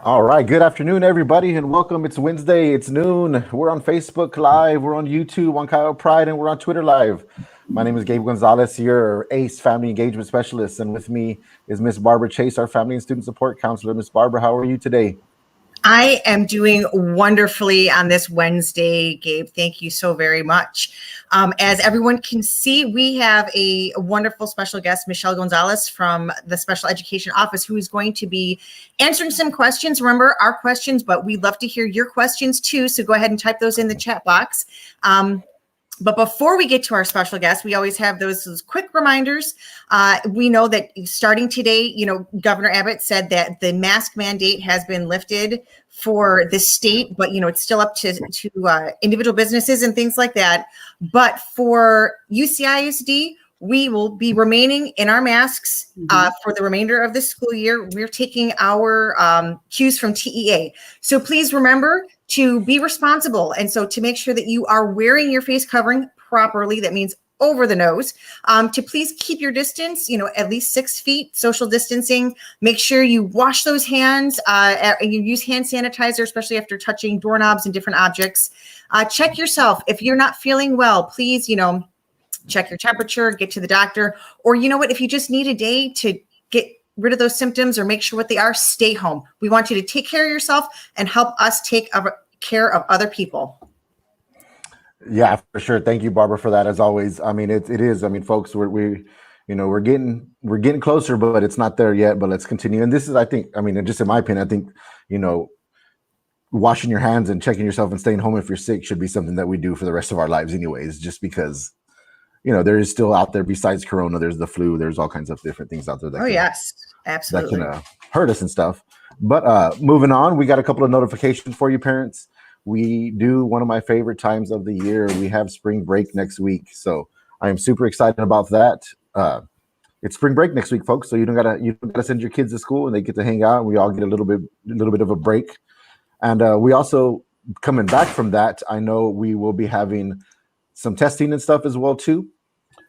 All right. Good afternoon, everybody, and welcome. It's Wednesday. It's noon. We're on Facebook Live. We're on YouTube, on Kyle Pride, and we're on Twitter Live. My name is Gabe Gonzales, your ACE Family Engagement Specialist, and with me is Miss Barbara Chase, our Family and Student Support Counselor. Miss Barbara, how are you today? I am doing wonderfully on this Wednesday, Gabe. Thank you so very much. As everyone can see, we have a wonderful special guest, Michelle Gonzalez from the Special Education Office, who is going to be answering some questions. Remember, our questions, but we'd love to hear your questions too. So go ahead and type those in the chat box. But before we get to our special guest, we always have those quick reminders. We know that starting today, Governor Abbott said that the mask mandate has been lifted for the state, but, it's still up to individual businesses and things like that. But for UCISD, we will be remaining in our masks for the remainder of the school year. We're taking our cues from TEA. So please remember to be responsible. And so to make sure that you are wearing your face covering properly, that means over the nose, to please keep your distance, at least 6 feet, social distancing. Make sure you wash those hands. You use hand sanitizer, especially after touching doorknobs and different objects. Check yourself. If you're not feeling well, please, check your temperature, get to the doctor, or if you just need a day to get rid of those symptoms or make sure what they are, stay home. We want you to take care of yourself and help us take care of other people. Yeah, for sure. Thank you, Barbara, for that. As always, I mean, it is. I mean, folks, we're getting closer, but it's not there yet. But let's continue. And this is, I think, just in my opinion, I think, washing your hands and checking yourself and staying home if you're sick should be something that we do for the rest of our lives, anyways. Just because, there is still out there besides Corona. There's the flu. There's all kinds of different things out there. Yes, absolutely. That can hurt us and stuff. But moving on, we got a couple of notifications for you, parents. We do one of my favorite times of the year. We have spring break next week, so I am super excited about that. It's spring break next week, folks. So you don't gotta send your kids to school, and they get to hang out. And we all get a little bit of a break. And we also, coming back from that, I know we will be having some testing and stuff as well too.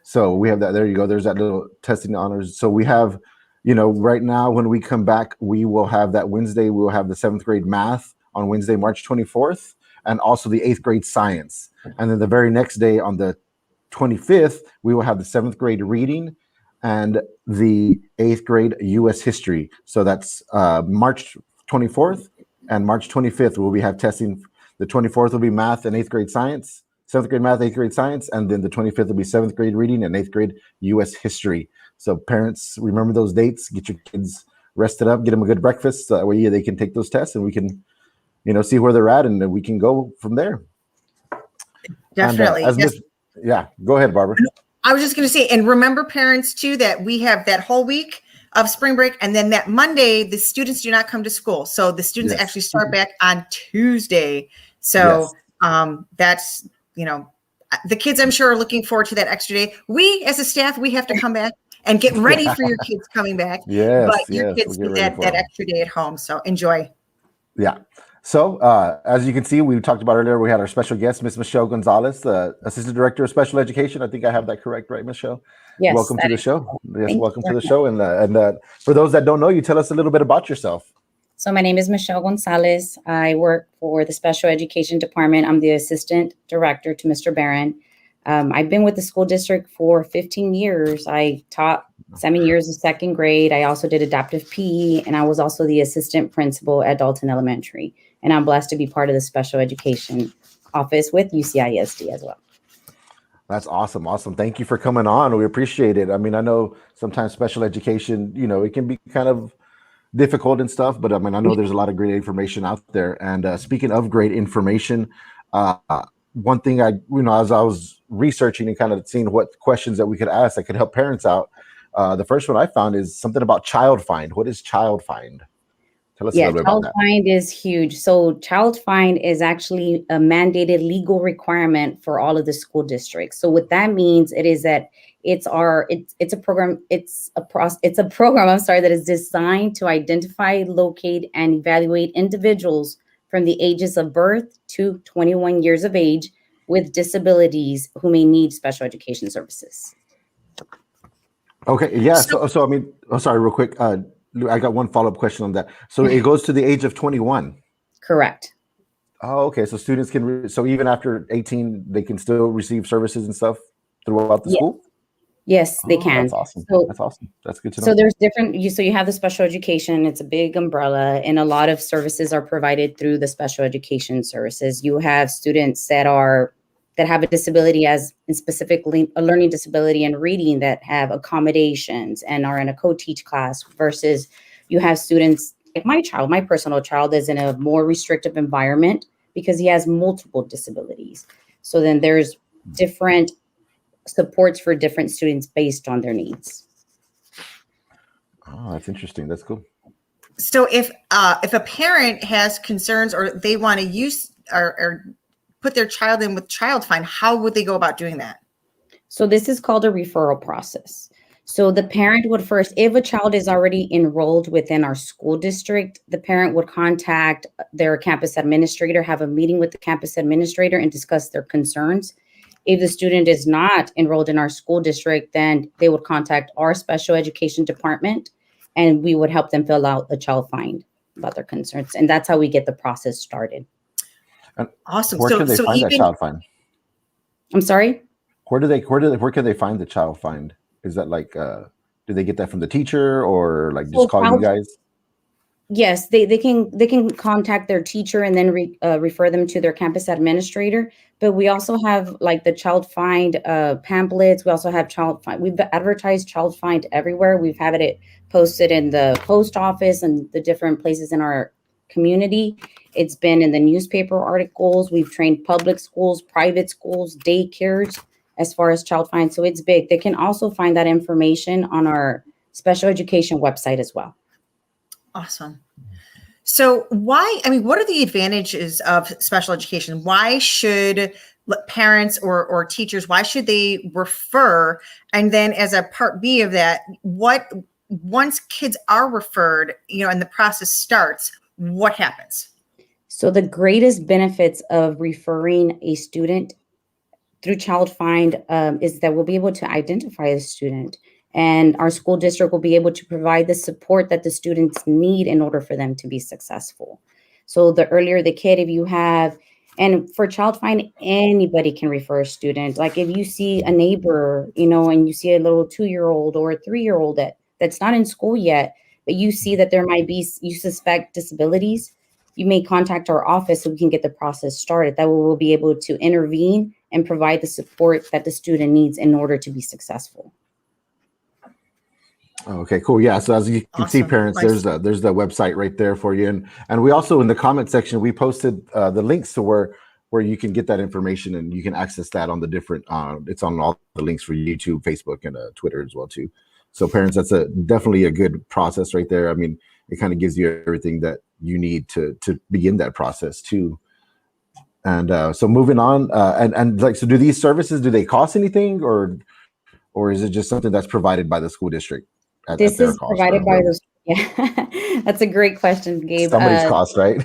So we have that. There you go. There's that little testing honors. So we have, right now when we come back, we will have that Wednesday. We will have the 7th grade math on Wednesday, March 24th, and also the 8th grade science. And then the very next day on the 25th, we will have the 7th grade reading and the 8th grade U.S. history. So that's March 24th and March 25th. We have testing. The 24th will be math and 8th grade science. 7th grade math, 8th grade science, and then the 25th will be 7th grade reading and 8th grade U.S. history. So parents, remember those dates. Get your kids rested up. Get them a good breakfast. So that way they can take those tests, and we can, see where they're at, and then we can go from there. Definitely. And, go ahead, Barbara. I was just going to say, and remember, parents, too, that we have that whole week of spring break, and then that Monday, the students do not come to school. So the students actually start back on Tuesday. So that's, the kids, I'm sure, are looking forward to that extra day. We, as a staff, we have to come back and get ready for your kids coming back. But your kids get that extra day at home. So enjoy. Yeah. So as you can see, we talked about earlier, we had our special guest, Miss Michelle Gonzalez, the Assistant Director of Special Education. I think I have that correct, right, Michelle? Yes. Welcome to the show. Yes, welcome to the show. And for those that don't know you, tell us a little bit about yourself. So my name is Michelle Gonzalez. I work for the Special Education Department. I'm the Assistant Director to Mr. Barron. I've been with the school district for 15 years. I taught 7 years of 2nd grade. I also did adaptive PE, and I was also the assistant principal at Dalton Elementary. And I'm blessed to be part of the Special Education Office with UCISD as well. That's awesome. Awesome. Thank you for coming on. We appreciate it. I mean, I know sometimes special education, it can be kind of difficult and stuff, but I know there's a lot of great information out there. And speaking of great information, one thing as I was researching and kind of seeing what questions that we could ask that could help parents out, the first one I found is something about child find. What is child find? Tell us a little bit about that. Child find is huge. So child find is actually a mandated legal requirement for all of the school districts. So what that means is that it's a program that is designed to identify, locate, and evaluate individuals from the ages of birth to 21 years of age with disabilities who may need special education services. Okay. Yeah. So I mean, sorry, real quick. I got one follow-up question on that. So it goes to the age of 21. Correct. Oh, okay. So students can, so even after 18, they can still receive services and stuff throughout the school? Yes, they can. That's awesome. So, That's awesome. That's good to know. So there's different, so you have the special education, it's a big umbrella, and a lot of services are provided through the special education services. You have students that have a disability, as in specifically a learning disability in reading, that have accommodations and are in a co-teach class, versus you have students like my personal child is in a more restrictive environment because he has multiple disabilities. So then there's different supports for different students based on their needs. Oh, that's interesting. That's cool. So if a parent has concerns or they want to use or put their child in with Child Find, how would they go about doing that? So this is called a referral process. So the parent would first, if a child is already enrolled within our school district, the parent would contact their campus administrator, have a meeting with the campus administrator and discuss their concerns. If the student is not enrolled in our school district, then they would contact our special education department and we would help them fill out a Child Find about their concerns. And that's how we get the process started. Awesome. Where can they find that Child Find? I'm sorry? Where can they find the Child Find? Is that like, do they get that from the teacher or like just call you guys? Yes, they can contact their teacher and then refer them to their campus administrator. But we also have like the Child Find pamphlets. We also have Child Find. We've advertised Child Find everywhere. We've had it posted in the post office and the different places in our community. It's been in the newspaper articles. We've trained public schools, private schools, daycares as far as Child Find. So it's big. They can also find that information on our special education website as well. Awesome. So what are the advantages of special education? Why should parents or teachers, why should they refer? And then as a part B of that, once kids are referred, and the process starts, what happens? So the greatest benefits of referring a student through Child Find is that we'll be able to identify the student, and our school district will be able to provide the support that the students need in order for them to be successful. So the earlier the kid, if you have, and for Child Find, anybody can refer a student. Like if you see a neighbor, and you see a little 2-year-old or a 3-year-old that's not in school yet, but you see that there might be, you suspect disabilities, you may contact our office so we can get the process started. That way we'll be able to intervene and provide the support that the student needs in order to be successful. Okay, cool. Yeah. So as you can see, parents, there's the website right there for you. And we also, in the comment section, we posted the links to where you can get that information and you can access that on the different, it's on all the links for YouTube, Facebook, and Twitter as well too. So parents, that's definitely a good process right there. I mean, it kind of gives you everything that you need to begin that process too. And so moving on, and like, so do these services, do they cost anything or is it just something that's provided by the school district? This is provided by the, yeah, that's a great question, Gabe. Somebody's cost, right?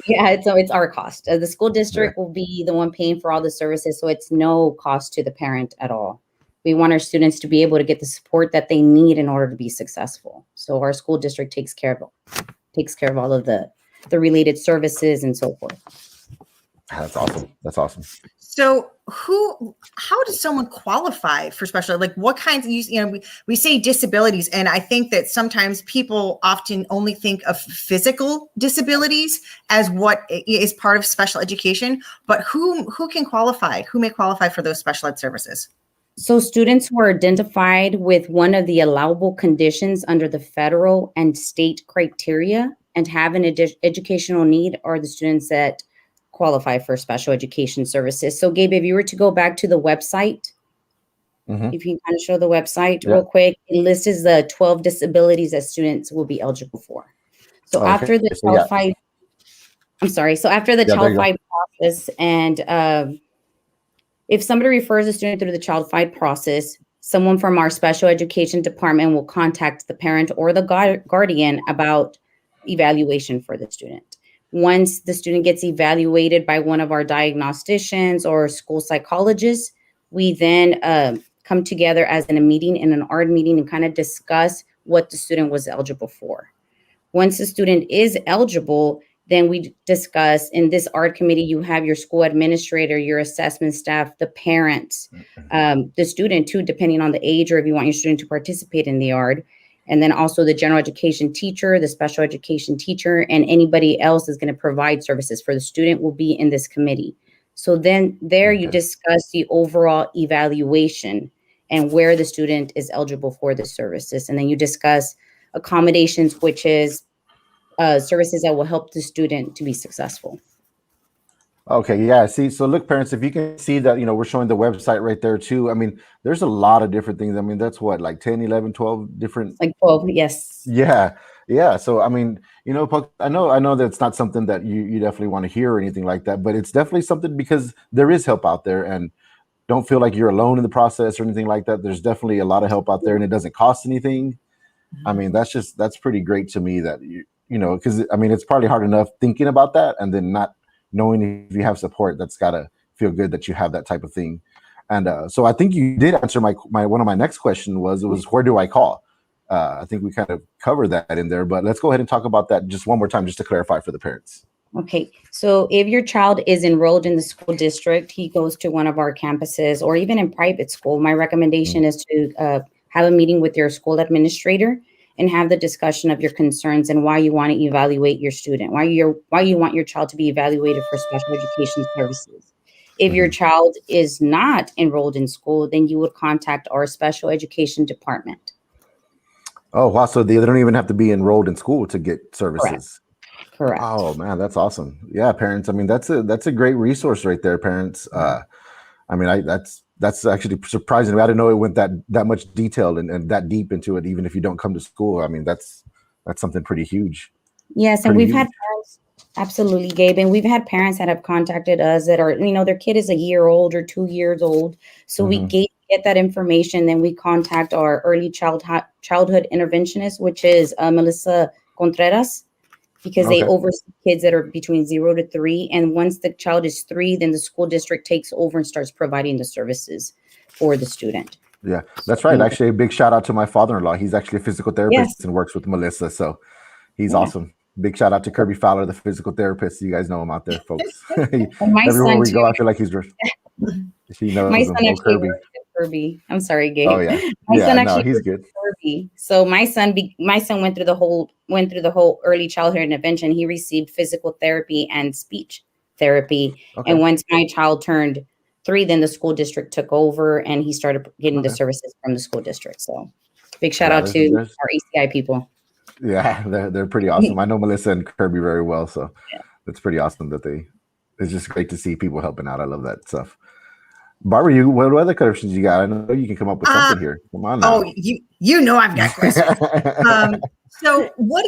Yeah, it's our cost. The school district will be the one paying for all the services, so it's no cost to the parent at all. We want our students to be able to get the support that they need in order to be successful. So our school district takes care of all of the related services and so forth. That's awesome. That's awesome. So how does someone qualify for special, like what kinds of, we say disabilities, and I think that sometimes people often only think of physical disabilities as what is part of special education, but who can qualify, who may qualify for those special ed services? So students who are identified with one of the allowable conditions under the federal and state criteria and have an educational need are the students that qualify for special education services. So Gabe, if you were to go back to the website, if you can kind of show the website real quick, it lists the 12 disabilities that students will be eligible for. So after the Child Find, after the Child Find process, and if somebody refers a student through the Child Find process, someone from our special education department will contact the parent or the guardian about evaluation for the student. Once the student gets evaluated by one of our diagnosticians or school psychologists, we then come together as in a meeting, in an ARD meeting, and kind of discuss what the student was eligible for. Once the student is eligible, then we discuss in this art committee, you have your school administrator, your assessment staff, the parents, the student too, depending on the age, or if you want your student to participate in the art. And then also the general education teacher, the special education teacher, and anybody else is going to provide services for the student will be in this committee. So then there you discuss the overall evaluation and where the student is eligible for the services. And then you discuss accommodations, which is services that will help the student to be successful. Okay, yeah. See, so look, parents, if you can see that, we're showing the website right there too. I mean, there's a lot of different things. I mean, that's what, like 10, 11, 12 different. Like 12, yes. Yeah. Yeah. So, I mean, I know that it's not something that you definitely want to hear or anything like that, but it's definitely something because there is help out there, and don't feel like you're alone in the process or anything like that. There's definitely a lot of help out there, and it doesn't cost anything. I mean, that's pretty great to me that because I mean, it's probably hard enough thinking about that and then not knowing if you have support. That's gotta feel good that you have that type of thing. And so I think you did answer my one of my next question was where do I call? I think we kind of covered that in there, but let's go ahead and talk about that just one more time, just to clarify for the parents. Okay, so if your child is enrolled in the school district, he goes to one of our campuses, or even in private school, my recommendation is to have a meeting with your school administrator and have the discussion of your concerns and why you want to evaluate your student, why you want your child to be evaluated for special education services. If your child is not enrolled in school, then you would contact our special education department. Oh, wow. So they don't even have to be enrolled in school to get services. Correct. Oh man, that's awesome. Yeah, parents. I mean, that's a great resource right there, parents. I mean, that's actually surprising. I didn't know it went that much detail and that deep into it, even if you don't come to school. I mean, that's something pretty huge. Yes, and we've had parents, absolutely, Gabe, and we've had parents that have contacted us that are, their kid is a year old or 2 years old. So we get that information, then we contact our early childhood interventionist, which is Melissa Contreras, because they oversee kids that are between 0 to 3. And once the child is 3, then the school district takes over and starts providing the services for the student. Yeah, that's right. Actually, a big shout out to my father-in-law. He's actually a physical therapist and works with Melissa. So he's awesome. Big shout out to Kirby Fowler, the physical therapist. You guys know him out there, folks. Everywhere we go, I feel like he knows my him. son actually Kirby. I'm sorry, Gabe. Oh yeah, he's good. Kirby. So my son went through the whole early childhood intervention. He received physical therapy and speech therapy. And once my child turned 3, then the school district took over and he started getting the services from the school district. So big shout out to our ACI people. Yeah, they're pretty awesome. I know Melissa and Kirby very well, so it's pretty awesome that it's just great to see people helping out. I love that stuff. Barbara, what other questions you got? I know you can come up with something here. Come on now. Oh, I've got questions. So what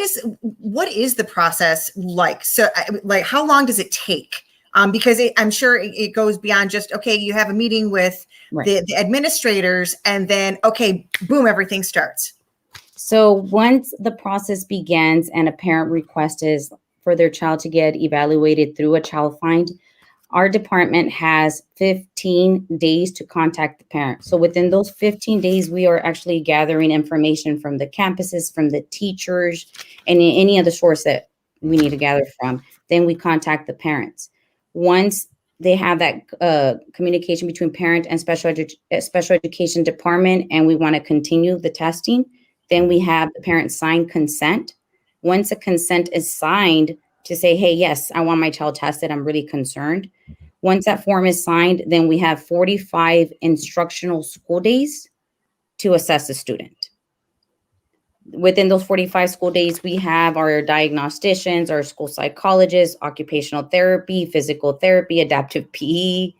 is the process like? So like, how long does it take? Because I'm sure it goes beyond just, you have a meeting with the administrators and then, boom, everything starts. So once the process begins and a parent request is for their child to get evaluated through a child find, our department has 15 days to contact the parent. So within those 15 days, we are actually gathering information from the campuses, from the teachers, and any other source that we need to gather from. Then we contact the parents. Once they have that communication between parent and special education department, and we want to continue the testing, then we have the parent sign consent. Once a consent is signed to say, hey, yes, I want my child tested, I'm really concerned. Once that form is signed, then we have 45 instructional school days to assess the student. Within those 45 school days, we have our diagnosticians, our school psychologists, occupational therapy, physical therapy, adaptive PE,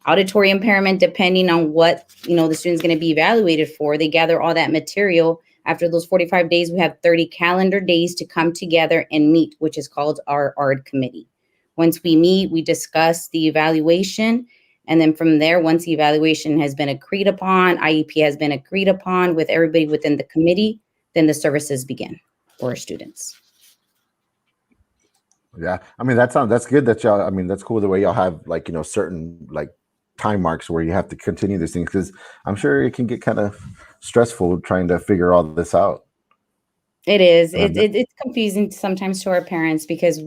auditory impairment, depending on what the student's going to be evaluated for. They gather all that material. After those 45 days, we have 30 calendar days to come together and meet, which is called our ARD committee. Once we meet, we discuss the evaluation. And then from there, once the evaluation has been agreed upon, IEP has been agreed upon with everybody within the committee, then the services begin for our students. Yeah. I mean, that's good that y'all, I mean, that's cool the way y'all have certain time marks where you have to continue these things, because I'm sure it can get kind of stressful trying to figure all this out. It is. Um, It's confusing sometimes to our parents because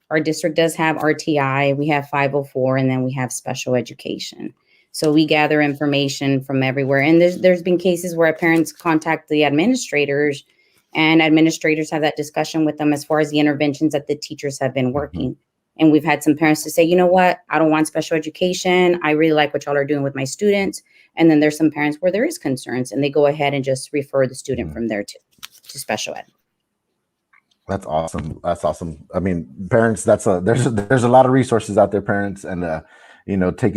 our district does have RTI, we have 504, and then we have special education. So we gather information from everywhere. And there's been cases where our parents contact the administrators, and administrators have that discussion with them as far as the interventions that the teachers have been working. And we've had some parents to say, you know what, I don't want special education. I really like what y'all are doing with my students. And then there's some parents where there is concerns, and they go ahead and just refer the student from there to special ed. That's awesome. That's awesome. I mean, parents, there's a lot of resources out there, parents, and take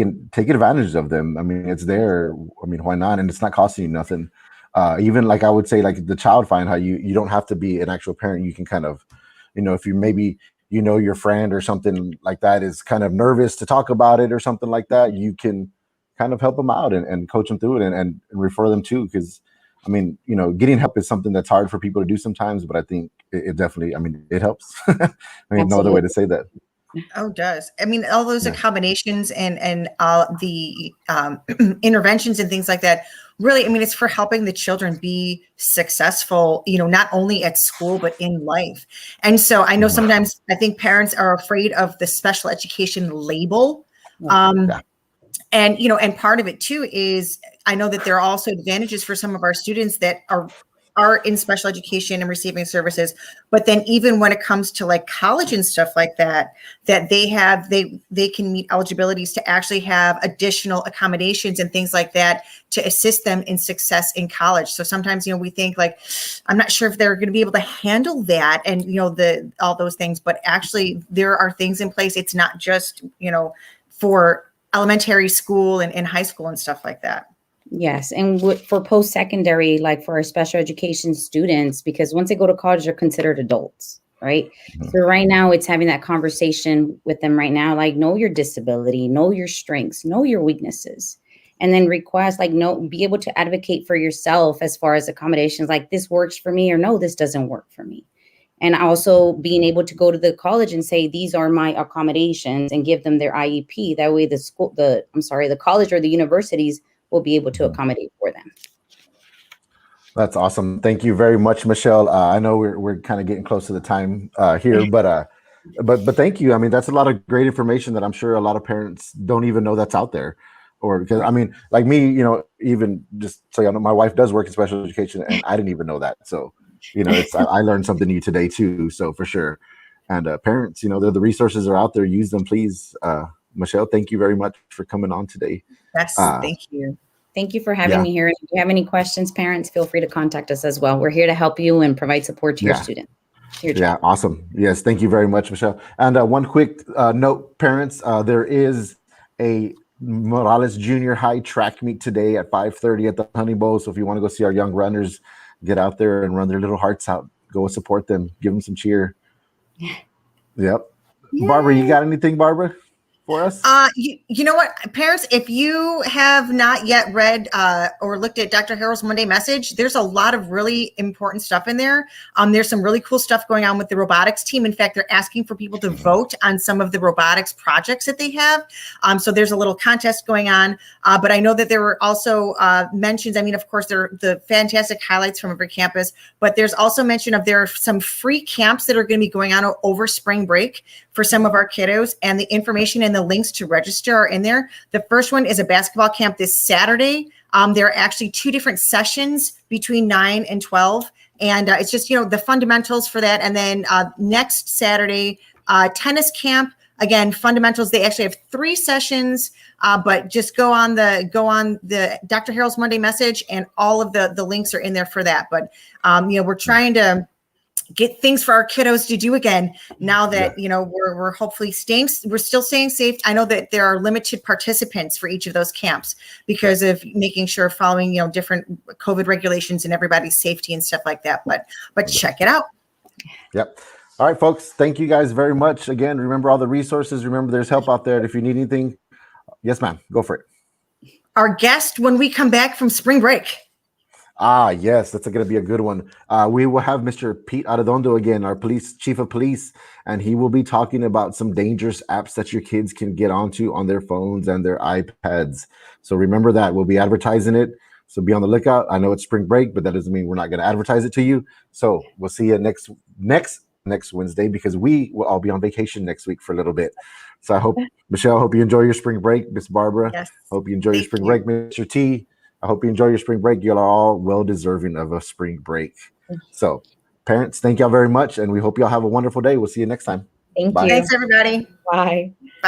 advantage of them. I mean, it's there. I mean, why not? And it's not costing you nothing. Even like I would say, like the child find, how you don't have to be an actual parent. You can kind of, if you maybe your friend or something like that is kind of nervous to talk about it or something like that, you can kind of help them out and coach them through it and refer them too. Because I mean, getting help is something that's hard for people to do sometimes, but I think it definitely, I mean, it helps. I mean, Absolutely. no other way to say that. Oh, it does. I mean, all those accommodations and the interventions and things like that, really, I mean, it's for helping the children be successful, not only at school, but in life. And so I know sometimes I think parents are afraid of the special education label. And, and part of it too is I know that there are also advantages for some of our students that are in special education and receiving services. But then even when it comes to like college and stuff like that, that they can meet eligibilities to actually have additional accommodations and things like that to assist them in success in college. So sometimes, we think like, I'm not sure if they're going to be able to handle that and, all those things, but actually there are things in place. It's not just, for elementary school and high school and stuff like that. Yes. And for post-secondary, like for our special education students, because once they go to college, they're considered adults, right? So right now it's having that conversation with them right now, like know your disability, know your strengths, know your weaknesses, and then request be able to advocate for yourself as far as accommodations, like this works for me or no, this doesn't work for me. And also being able to go to the college and say, these are my accommodations and give them their IEP. That way the college or the universities will be able to accommodate for them. That's awesome. Thank you very much, Michelle. I know we're kind of getting close to the time here, but thank you. I mean, that's a lot of great information that I'm sure a lot of parents don't even know that's out there. Or because I mean, like me, even just so you know, my wife does work in special education, and I didn't even know that. So, I learned something new today too. So for sure. And parents, the resources are out there. Use them, please. Michelle, thank you very much for coming on today. Yes, thank you. Thank you for having me here. If you have any questions, parents, feel free to contact us as well. We're here to help you and provide support to your students. Awesome. Yes, thank you very much, Michelle. And one quick note, parents, there is a Morales Junior High track meet today at 5:30 at the Honey Bowl. So if you want to go see our young runners get out there and run their little hearts out, go support them, give them some cheer. Yep. Yay. Barbara, you got anything, Barbara, for us? You know what, parents, if you have not yet read or looked at Dr. Harrell's Monday message, there's a lot of really important stuff in there. There's some really cool stuff going on with the robotics team. In fact, they're asking for people to vote on some of the robotics projects that they have. So there's a little contest going on. But I know that there were also mentions. I mean, of course, there are the fantastic highlights from every campus, but there's also mention of there are some free camps that are going to be going on over spring break for some of our kiddos, and the information and the links to register are in there. The first one is a basketball camp this Saturday. There are actually 2 different sessions between 9 and 12. And it's just, the fundamentals for that. And then next Saturday, tennis camp, again, fundamentals. They actually have 3 sessions, but just go on the Dr. Harrell's Monday message, and all of the links are in there for that. But, we're trying to get things for our kiddos to do again now that we're hopefully we're still staying safe. I know that there are limited participants for each of those camps because of making sure following different COVID regulations and everybody's safety and stuff like that, but check it out. Yep. All right, folks, thank you guys very much. Again, remember all the resources. Remember there's help out there. And if you need anything, yes ma'am, go for it. Our guest when we come back from spring break. Yes, that's going to be a good one. We will have Mr. Pete Arredondo again, our chief of police, and he will be talking about some dangerous apps that your kids can get onto on their phones and their iPads. So remember that. We'll be advertising it. So be on the lookout. I know it's spring break, but that doesn't mean we're not going to advertise it to you. So we'll see you next Wednesday, because we will all be on vacation next week for a little bit. So I hope, Michelle, hope you enjoy your spring break. Miss Barbara, Yes. hope you enjoy your Thank spring you. break. Mr. T, I hope you enjoy your spring break. You all are all well deserving of a spring break. So parents, thank y'all very much. And we hope y'all have a wonderful day. We'll see you next time. Thank Bye. you. Thanks, everybody. Bye.